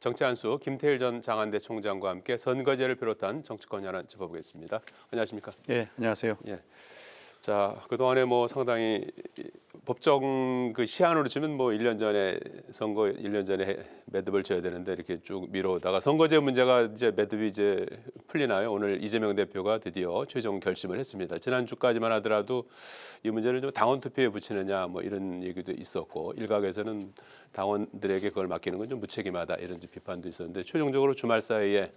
정치 한수 김태일 전 장한대 총장과 함께 선거제를 비롯한 정치권 현안 짚어보겠습니다. 안녕하십니까? 예, 안녕하세요. 예. 자, 그동안에 뭐 상당히 법정 그 시한으로 치면 뭐 1년 전에 선거 1년 전에 매듭을 져야 되는데 이렇게 쭉 미뤄오다가 선거제 문제가 이제 매듭이 이제 풀리나요? 오늘 이재명 대표가 드디어 최종 결심을 했습니다. 지난주까지만 하더라도 이 문제를 좀 당원 투표에 붙이느냐 뭐 이런 얘기도 있었고 일각에서는 당원들에게 그걸 맡기는 건 좀 무책임하다 이런 비판도 있었는데 최종적으로 주말 사이에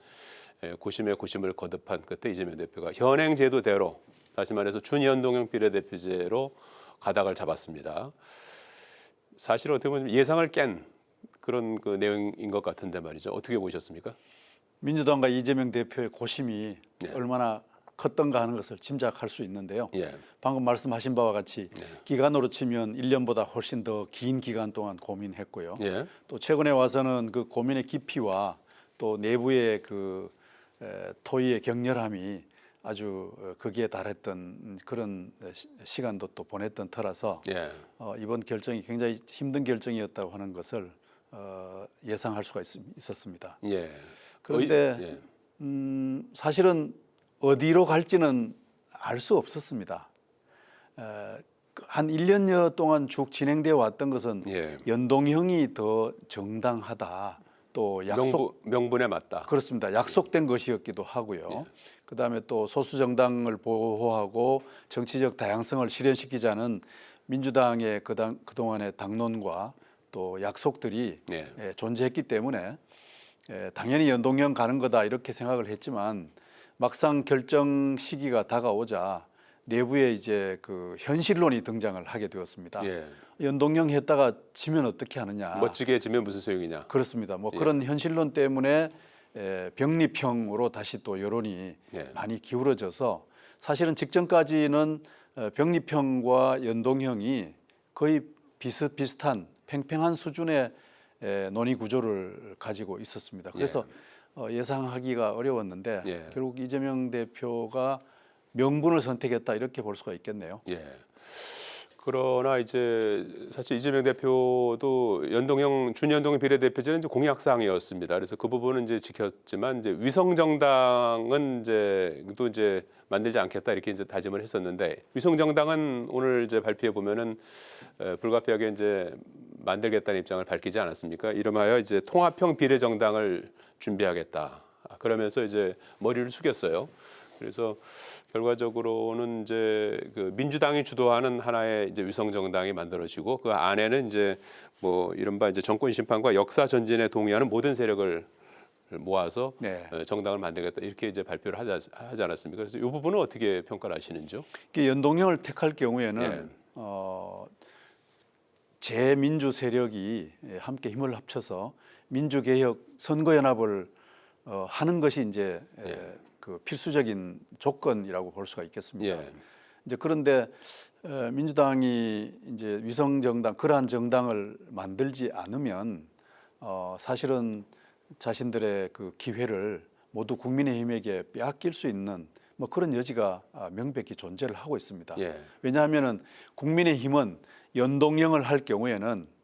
고심에 고심을 거듭한 끝에 이재명 대표가 현행 제도대로 다시 말해서 준연동형 비례대표제로 가닥을 잡았습니다. 사실 어떻게 보면 예상을 깬 그런 그 내용인 것 같은데 말이죠. 어떻게 보셨습니까? 민주당과 이재명 대표의 고심이 예. 얼마나 컸던가 하는 것을 짐작할 수 있는데요. 예. 방금 말씀하신 바와 같이 기간으로 치면 1년보다 훨씬 더 긴 기간 동안 고민했고요. 예. 또 최근에 와서는 그 고민의 깊이와 또 내부의 그 토의의 격렬함이 아주 거기에 달했던 그런 시간도 또 보냈던 터라서 예. 이번 결정이 굉장히 힘든 결정이었다고 하는 것을 예상할 수가 있었습니다. 예. 그런데 사실은 어디로 갈지는 알 수 없었습니다. 한 1년여 동안 쭉 진행되어 왔던 것은 예. 연동형이 더 정당하다. 또 명분에 맞다. 그렇습니다. 약속된 것이었기도 하고요. 그다음에 또 소수 정당을 보호하고 정치적 다양성을 실현시키자는 민주당의 그동안의 당론과 또 약속들이 존재했기 때문에 당연히 연동형 가는 거다 이렇게 생각을 했지만 막상 결정 시기가 다가오자 내부에 이제 그 현실론이 등장을 하게 되었습니다. 예. 연동형 했다가 지면 어떻게 하느냐. 멋지게 지면 무슨 소용이냐. 그렇습니다. 뭐 그런 현실론 때문에 병립형으로 다시 또 여론이 많이 기울어져서 사실은 직전까지는 병립형과 연동형이 거의 비슷비슷한 팽팽한 수준의 논의 구조를 가지고 있었습니다. 그래서 예상하기가 어려웠는데 결국 이재명 대표가 명분을 선택했다 이렇게 볼 수가 있겠네요. 예. 그러나 이제 사실 이재명 대표도 준연동형 비례대표제는 이제 공약사항이었습니다. 그래서 그 부분은 이제 지켰지만 이제 위성정당은 이제 만들지 않겠다 이렇게 이제 다짐을 했었는데 위성정당은 오늘 이제 발표해 보면은 불가피하게 이제 만들겠다는 입장을 밝히지 않았습니까? 이름하여 이제 통합형 비례정당을 준비하겠다. 그러면서 이제 머리를 숙였어요. 그래서 결과적으로는 이제 그 민주당이 주도하는 하나의 이제 위성 정당이 만들어지고 그 안에는 이제 뭐 이른바 이제 정권 심판과 역사 전진에 동의하는 모든 세력을 모아서 정당을 만들겠다 이렇게 이제 발표를 하지 않았습니까? 그래서 이 부분은 어떻게 평가를 하시는지요? 연동형을 택할 경우에는 재민주 세력이 함께 힘을 합쳐서 민주개혁 선거연합을 하는 것이 이제 그 필수적인 조건이라고 볼 수가 있겠습니다. 이제 그런데 민주당이 이제 위성정당 그러한 정당을 만들지 않으면 사실은 자신들의 그 기회를 모두 국민의힘에게 빼앗길 수 있는 뭐 그런 여지가 명백히 존재를 하고 있습니다. 왜냐하면은 국민의힘은 연동형을 할 경우에는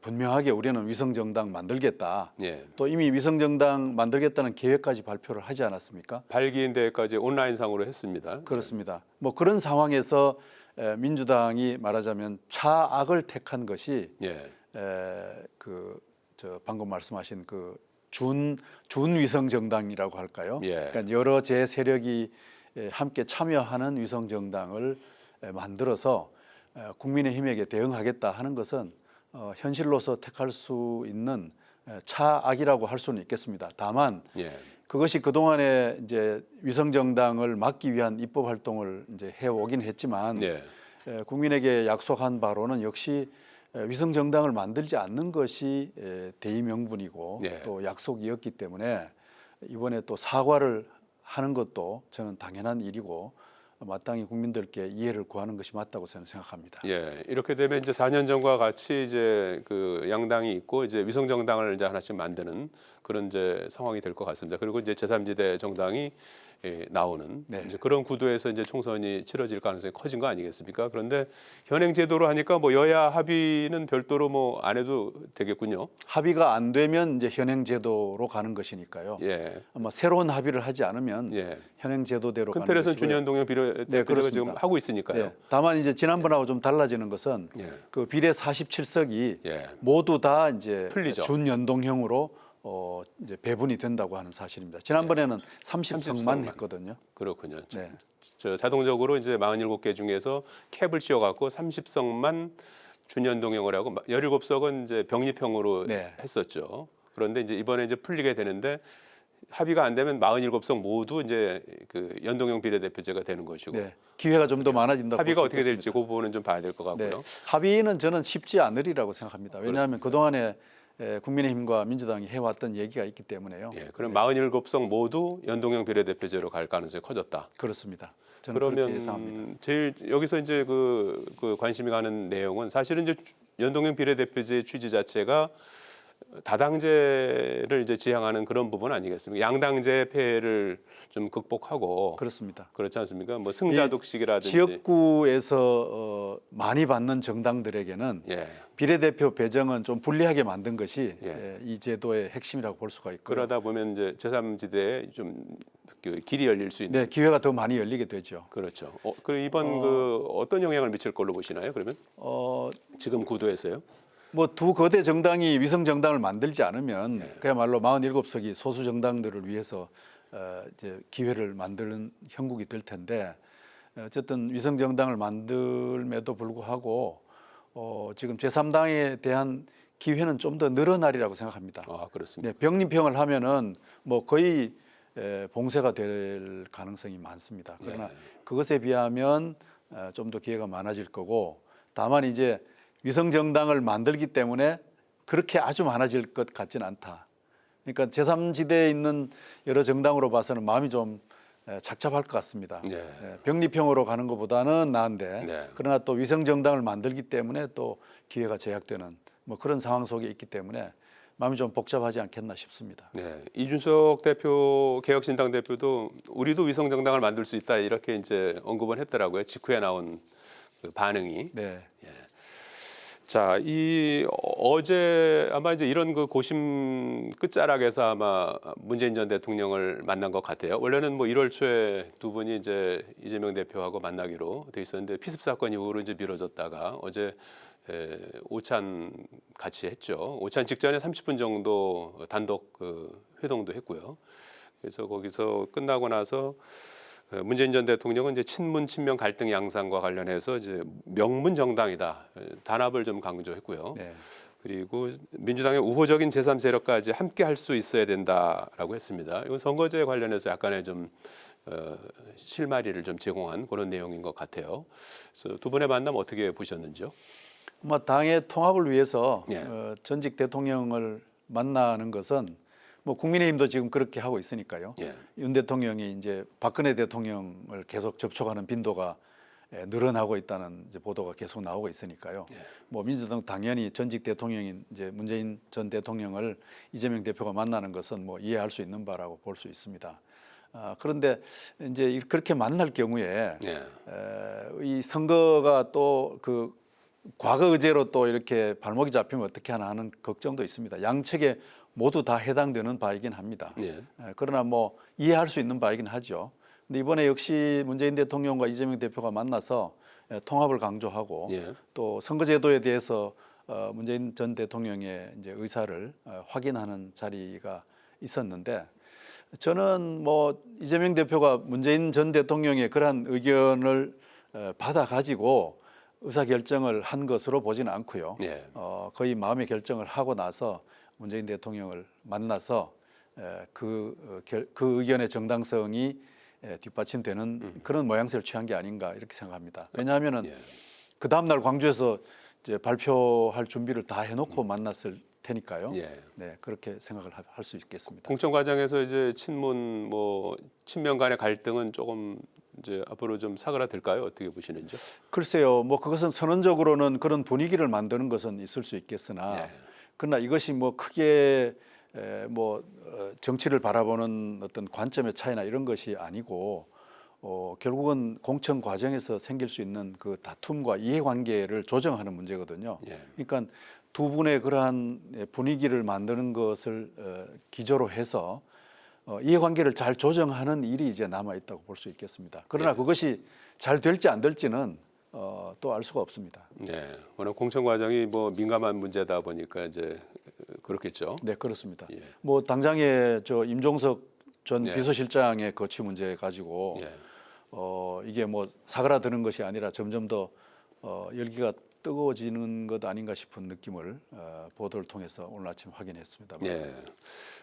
분명하게 우리는 위성정당 만들겠다. 또 이미 위성정당 만들겠다는 계획까지 발표를 하지 않았습니까? 발기인 데까지 온라인상으로 했습니다. 그렇습니다. 뭐 그런 상황에서 민주당이 말하자면 차악을 택한 것이 방금 말씀하신 그 준위성정당이라고 할까요? 그러니까 여러 제 세력이 함께 참여하는 위성정당을 만들어서 국민의힘에게 대응하겠다 하는 것은 현실로서 택할 수 있는 차악이라고 할 수는 있겠습니다. 다만 그것이 그동안에 이제 위성정당을 막기 위한 입법 활동을 이제 해오긴 했지만 국민에게 약속한 바로는 역시 위성정당을 만들지 않는 것이 대의명분이고 또 약속이었기 때문에 이번에 또 사과를 하는 것도 저는 당연한 일이고 마땅히 국민들께 이해를 구하는 것이 맞다고 저는 생각합니다. 이렇게 되면 이제 4년 전과 같이 이제 그 양당이 있고 이제 위성정당을 이제 하나씩 만드는 그런 이제 상황이 될 것 같습니다. 그리고 이제 제3지대 정당이 나오는 네. 이제 그런 구도에서 이제 총선이 치러질 가능성이 커진 거 아니겠습니까? 그런데 현행 제도로 하니까 뭐 여야 합의는 별도로 뭐 안 해도 되겠군요. 합의가 안 되면 이제 현행 제도로 가는 것이니까요. 예. 아마 새로운 합의를 하지 않으면 예. 현행 제도대로 큰 가는 틀에서는 것이고요. 준현동형 비례대표가 그렇습니다. 지금 하고 있으니까요. 예. 다만 이제 지난번하고 좀 달라지는 것은 예. 그 비례 47석이 예. 모두 다 이제 풀리죠. 준연동형으로 이제 배분이 된다고 하는 사실입니다. 지난번에는 30석만 30석만. 했거든요. 그렇군요. 네. 저 자동적으로 이제 47개 중에서 캡을 씌워 갖고 30석만 준연동형을 하고 17석은 이제 병립형으로 네. 했었죠. 그런데 이제 이번에 이제 풀리게 되는데 합의가 안 되면 47석 모두 이제 그 연동형 비례대표제가 되는 것이고 네. 기회가 좀 더 많아진다고 합의가 볼수 어떻게 있겠습니다. 될지 그 부분은 좀 봐야 될 것 같고요. 네. 합의는 저는 쉽지 않으리라고 생각합니다. 왜냐하면 그렇습니까? 그동안에 국민의힘과 민주당이 해왔던 얘기가 있기 때문에요. 예, 그럼 47석 모두 연동형 비례대표제로 갈 가능성이 커졌다. 그렇습니다. 저는 그렇게 예상합니다. 그러면 제일 여기서 이제 그 관심이 가는 내용은 사실은 이제 연동형 비례대표제 취지 자체가 다당제를 이제 지향하는 그런 부분 아니겠습니까? 양당제 폐해를 좀 극복하고 그렇습니다. 그렇지 않습니까? 뭐 승자독식이라든지 지역구에서 많이 받는 정당들에게는 예. 비례대표 배정은 좀 불리하게 만든 것이 예. 이 제도의 핵심이라고 볼 수가 있고요. 그러다 보면 이제 제3지대에 좀그 길이 열릴 수 있는 네, 기회가 더 많이 열리게 되죠. 그렇죠. 그럼 이번 그 어떤 영향을 미칠 걸로 보시나요? 그러면 지금 구도에서요? 뭐 두 거대 정당이 위성 정당을 만들지 않으면 그야말로 47석이 소수 정당들을 위해서 이제 기회를 만드는 형국이 될 텐데 어쨌든 위성 정당을 만들m에도 불구하고 지금 제3당에 대한 기회는 좀 더 늘어나리라고 생각합니다. 아, 그렇습니다. 네, 병립형을 하면은 뭐 거의 봉쇄가 될 가능성이 많습니다. 그러나 그것에 비하면 좀 더 기회가 많아질 거고 다만 이제 위성 정당을 만들기 때문에 그렇게 아주 많아질 것 같지는 않다. 그러니까 제3지대에 있는 여러 정당으로 봐서는 마음이 좀 착잡할 것 같습니다. 네. 병립형으로 가는 것보다는 나은데 네. 그러나 또 위성 정당을 만들기 때문에 또 기회가 제약되는 뭐 그런 상황 속에 있기 때문에 마음이 좀 복잡하지 않겠나 싶습니다. 네, 이준석 대표, 개혁신당 대표도 우리도 위성 정당을 만들 수 있다 이렇게 이제 언급은 했더라고요. 직후에 나온 그 반응이. 네. 자, 이 어제 아마 이제 이런 그 고심 끝자락에서 아마 문재인 전 대통령을 만난 것 같아요. 원래는 뭐 1월 초에 두 분이 이제 이재명 대표하고 만나기로 돼 있었는데 피습 사건 이후로 이제 미뤄졌다가 어제 오찬 같이 했죠. 오찬 직전에 30분 정도 단독 그 회동도 했고요. 그래서 거기서 끝나고 나서 문재인 전 대통령은 이제 친문 친명 갈등 양상과 관련해서 이제 명문 정당이다 단합을 좀 강조했고요. 네. 그리고 민주당의 우호적인 제3 세력까지 함께 할 수 있어야 된다라고 했습니다. 이건 선거제 관련해서 약간의 좀 실마리를 좀 제공한 그런 내용인 것 같아요. 그래서 두 분의 만남 어떻게 보셨는지요? 뭐 당의 통합을 위해서 예. 전직 대통령을 만나는 것은 뭐 국민의힘도 지금 그렇게 하고 있으니까요. 예. 윤 대통령이 이제 박근혜 대통령을 계속 접촉하는 빈도가 늘어나고 있다는 이제 보도가 계속 나오고 있으니까요. 뭐 민주당 당연히 전직 대통령인 이제 문재인 전 대통령을 이재명 대표가 만나는 것은 뭐 이해할 수 있는 바라고 볼 수 있습니다. 그런데 이제 그렇게 만날 경우에 이 선거가 또 그 과거 의제로 또 이렇게 발목이 잡히면 어떻게 하나 하는 걱정도 있습니다. 양측에 모두 다 해당되는 바이긴 합니다. 그러나 뭐 이해할 수 있는 바이긴 하죠. 근데 이번에 역시 문재인 대통령과 이재명 대표가 만나서 통합을 강조하고 또 선거제도에 대해서 문재인 전 대통령의 이제 의사를 확인하는 자리가 있었는데 저는 뭐 이재명 대표가 문재인 전 대통령의 그러한 의견을 받아 가지고 의사 결정을 한 것으로 보지는 않고요. 거의 마음의 결정을 하고 나서 문재인 대통령을 만나서 그 의견의 정당성이 뒷받침되는 그런 모양새를 취한 게 아닌가 이렇게 생각합니다. 왜냐하면은 그 다음 날 광주에서 이제 발표할 준비를 다 해놓고 만났을 테니까요. 네, 그렇게 생각을 할 수 있겠습니다. 공천 과정에서 이제 친문 뭐 친명 간의 갈등은 조금 이제 앞으로 좀 사그라들까요? 어떻게 보시는지요? 글쎄요, 뭐 그것은 선언적으로는 그런 분위기를 만드는 것은 있을 수 있겠으나, 그러나 이것이 뭐 크게 정치를 바라보는 어떤 관점의 차이나 이런 것이 아니고 결국은 공천 과정에서 생길 수 있는 그 다툼과 이해관계를 조정하는 문제거든요. 예. 그러니까 두 분의 그러한 분위기를 만드는 것을 기조로 해서 이해관계를 잘 조정하는 일이 이제 남아 있다고 볼 수 있겠습니다. 그러나 예. 그것이 잘 될지 안 될지는 또 알 수가 없습니다. 네, 워낙 공천 과정이 뭐 민감한 문제다 보니까 이제 그렇겠죠. 네, 그렇습니다. 예. 뭐 당장에 저 임종석 전 예. 비서실장의 거취 문제 가지고 예. 이게 뭐 사그라드는 것이 아니라 점점 더 열기가 뜨거워지는 것 아닌가 싶은 느낌을 보도를 통해서 오늘 아침 확인했습니다. 예.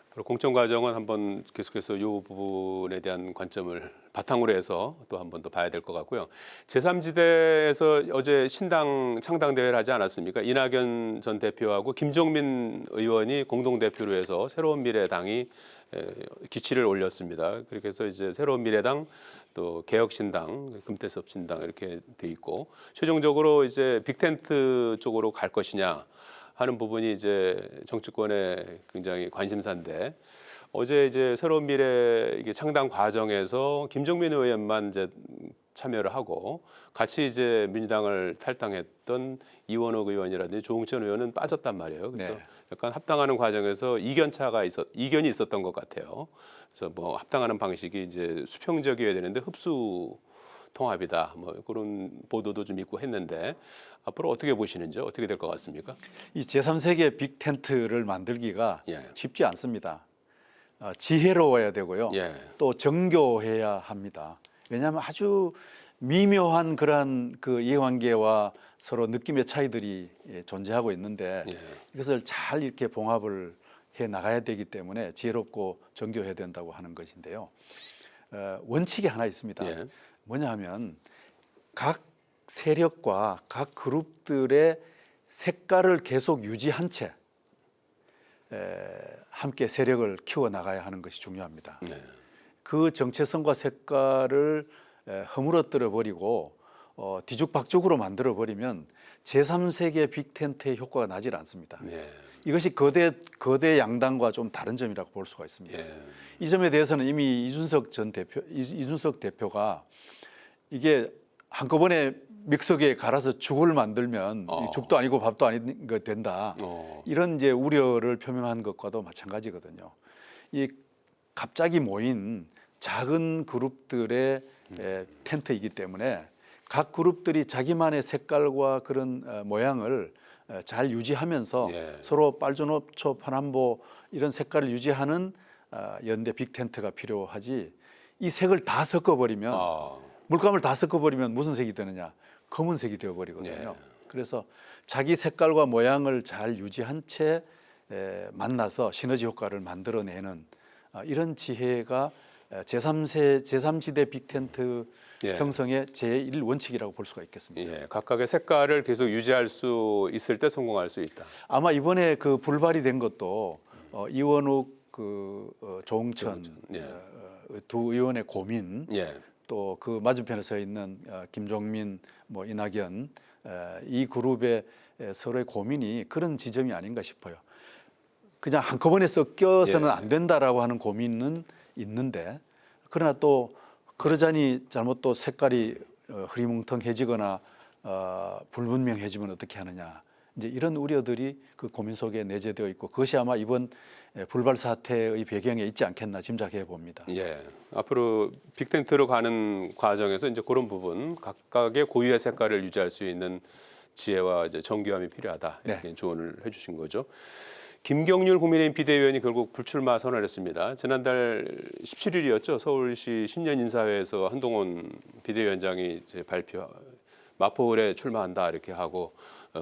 그리고 공천 과정은 한번 계속해서 이 부분에 대한 관점을 바탕으로 해서 또 한 번 더 봐야 될 것 같고요. 제3지대에서 어제 신당 창당 대회를 하지 않았습니까? 이낙연 전 대표하고 김종민 의원이 공동 대표로 해서 새로운 미래당이 기치를 올렸습니다. 그렇게 해서 이제 새로운 미래당 또 개혁신당, 금태섭 신당 이렇게 돼 있고 최종적으로 이제 빅텐트 쪽으로 갈 것이냐 하는 부분이 이제 정치권에 굉장히 관심사인데 어제 이제 새로운 미래 이게 창당 과정에서 김종민 의원만 이제 참여를 하고 같이 이제 민주당을 탈당했던 이원욱 의원이라든지 조응천 의원은 빠졌단 말이에요. 그래서 네. 약간 합당하는 과정에서 이견이 있었던 것 같아요. 그래서 뭐 합당하는 방식이 이제 수평적이어야 되는데 흡수 통합이다. 뭐 그런 보도도 좀 있고 했는데 앞으로 어떻게 보시는지 어떻게 될 것 같습니까? 이 제3세계 빅텐트를 만들기가 예. 쉽지 않습니다. 지혜로워야 되고요. 예. 또 정교해야 합니다. 왜냐하면 아주 미묘한 그러한 그 이해관계와 서로 느낌의 차이들이 존재하고 있는데 예. 이것을 잘 이렇게 봉합을 해 나가야 되기 때문에 지혜롭고 정교해야 된다고 하는 것인데요. 원칙이 하나 있습니다. 예. 뭐냐 하면 각 세력과 각 그룹들의 색깔을 계속 유지한 채 함께 세력을 키워나가야 하는 것이 중요합니다. 네. 그 정체성과 색깔을 허물어뜨려 버리고 뒤죽박죽으로 만들어 버리면 제3세계 빅텐트의 효과가 나질 않습니다. 네. 이것이 거대 양당과 좀 다른 점이라고 볼 수가 있습니다. 예. 이 점에 대해서는 이미 이준석 대표가 이게 한꺼번에 믹서기에 갈아서 죽을 만들면 이 죽도 아니고 밥도 아닌 거 된다. 이런 이제 우려를 표명한 것과도 마찬가지거든요. 이 갑자기 모인 작은 그룹들의 텐트이기 때문에 각 그룹들이 자기만의 색깔과 그런 모양을 잘 유지하면서 예. 서로 빨주노초 파남보 이런 색깔을 유지하는 연대 빅텐트가 필요하지 이 색을 다 섞어버리면 물감을 다 섞어버리면 무슨 색이 되느냐? 검은색이 되어버리거든요. 예. 그래서 자기 색깔과 모양을 잘 유지한 채 만나서 시너지 효과를 만들어내는 이런 지혜가 제3지대 빅텐트 예. 형성의 제1원칙이라고 볼 수가 있겠습니다. 예. 각각의 색깔을 계속 유지할 수 있을 때 성공할 수 있다. 아마 이번에 그 불발이 된 것도 이원욱 조응천 예. 두 의원의 고민 예. 또 그 맞은편에 서 있는 김종민, 뭐 이낙연 이 그룹의 서로의 고민이 그런 지점이 아닌가 싶어요. 그냥 한꺼번에 섞여서는 예. 안 된다라고 하는 고민은 있는데 그러나 또 그러자니 잘못 또 색깔이 흐리멍텅해지거나 불분명해지면 어떻게 하느냐. 이제 이런 우려들이 그 고민 속에 내재되어 있고 그것이 아마 이번 불발 사태의 배경에 있지 않겠나 짐작해 봅니다. 예. 앞으로 빅텐트로 가는 과정에서 이제 그런 부분 각각의 고유의 색깔을 유지할 수 있는 지혜와 이제 정교함이 필요하다. 이렇게 네. 조언을 해주신 거죠. 김경률 국민의힘 비대위원이 결국 불출마 선언을 했습니다. 지난달 17일이었죠. 서울시 신년인사회에서 한동훈 비대위원장이 이제 마포을에 출마한다 이렇게 하고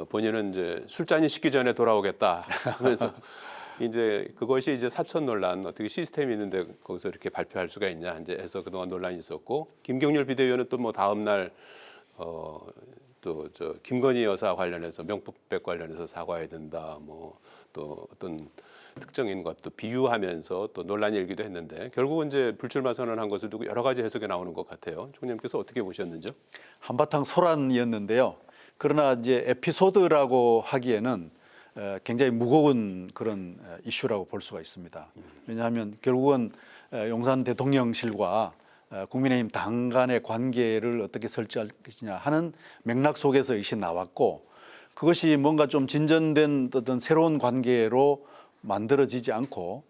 본인은 이제 술잔이 식기 전에 돌아오겠다 하면서 이제 그것이 이제 사천 논란 어떻게 시스템이 있는데 거기서 이렇게 발표할 수가 있냐 이제 해서 그동안 논란이 있었고 김경률 비대위원은 또 뭐 다음 날 또 저 김건희 여사 관련해서 명품백 관련해서 사과해야 된다 뭐 또 어떤 특정인과 또 비유하면서 또 논란이 일기도 했는데 결국은 이제 불출마 선언한 것을 두고 여러 가지 해석이 나오는 것 같아요. 총리님께서 어떻게 보셨는지요? 한바탕 소란이었는데요. 그러나 이제 에피소드라고 하기에는 굉장히 무거운 그런 이슈라고 볼 수가 있습니다. 왜냐하면 결국은 용산 대통령실과 국민의힘 당 간의 관계를 어떻게 설치할 것이냐 하는 맥락 속에서 이것이 나왔고, 그것이 뭔가 좀 진전된 어떤 새로운 관계로 만들어지지 않고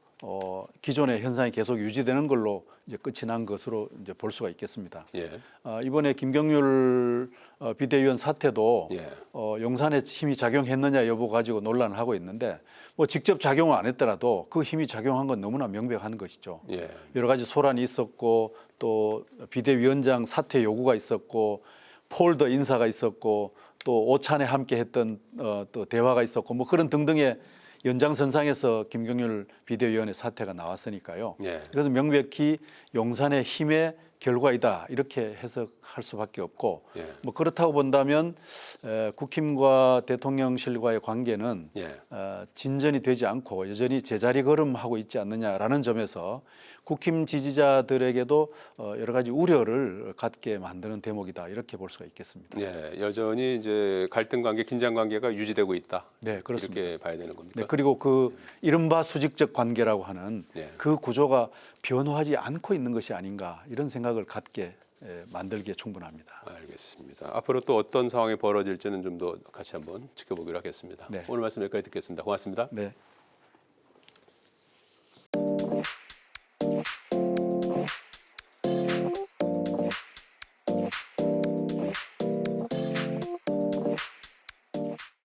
기존의 현상이 계속 유지되는 걸로 이제 끝이 난 것으로 이제 볼 수가 있겠습니다. 예. 이번에 김경률 비대위원 사태도 예. 용산에 힘이 작용했느냐 여부 가지고 논란을 하고 있는데, 뭐 직접 작용을 안 했더라도 그 힘이 작용한 건 너무나 명백한 것이죠. 예. 여러 가지 소란이 있었고, 또 비대위원장 사퇴 요구가 있었고, 폴더 인사가 있었고, 또 오찬에 함께했던 또 대화가 있었고, 뭐 그런 등등의 연장선상에서 김경률 비대위원의 사태가 나왔으니까요. 예. 그래서 명백히 용산의 힘의 결과이다 이렇게 해석할 수밖에 없고, 예. 뭐 그렇다고 본다면 국힘과 대통령실과의 관계는 예. 진전이 되지 않고 여전히 제자리 걸음하고 있지 않느냐라는 점에서 국힘 지지자들에게도 여러 가지 우려를 갖게 만드는 대목이다 이렇게 볼 수가 있겠습니다. 예. 여전히 이제 갈등 관계, 긴장 관계가 유지되고 있다. 네, 그렇습니다. 이렇게 봐야 되는 겁니까? 네, 그리고 그 이른바 수직적 관계라고 하는 예. 그 구조가 변화하지 않고 있는 것이 아닌가 이런 생각을 갖게 만들기에 충분합니다. 알겠습니다. 앞으로 또 어떤 상황이 벌어질지는 좀 더 같이 한번 지켜보기로 하겠습니다. 네. 오늘 말씀 여기까지 듣겠습니다. 고맙습니다. 네.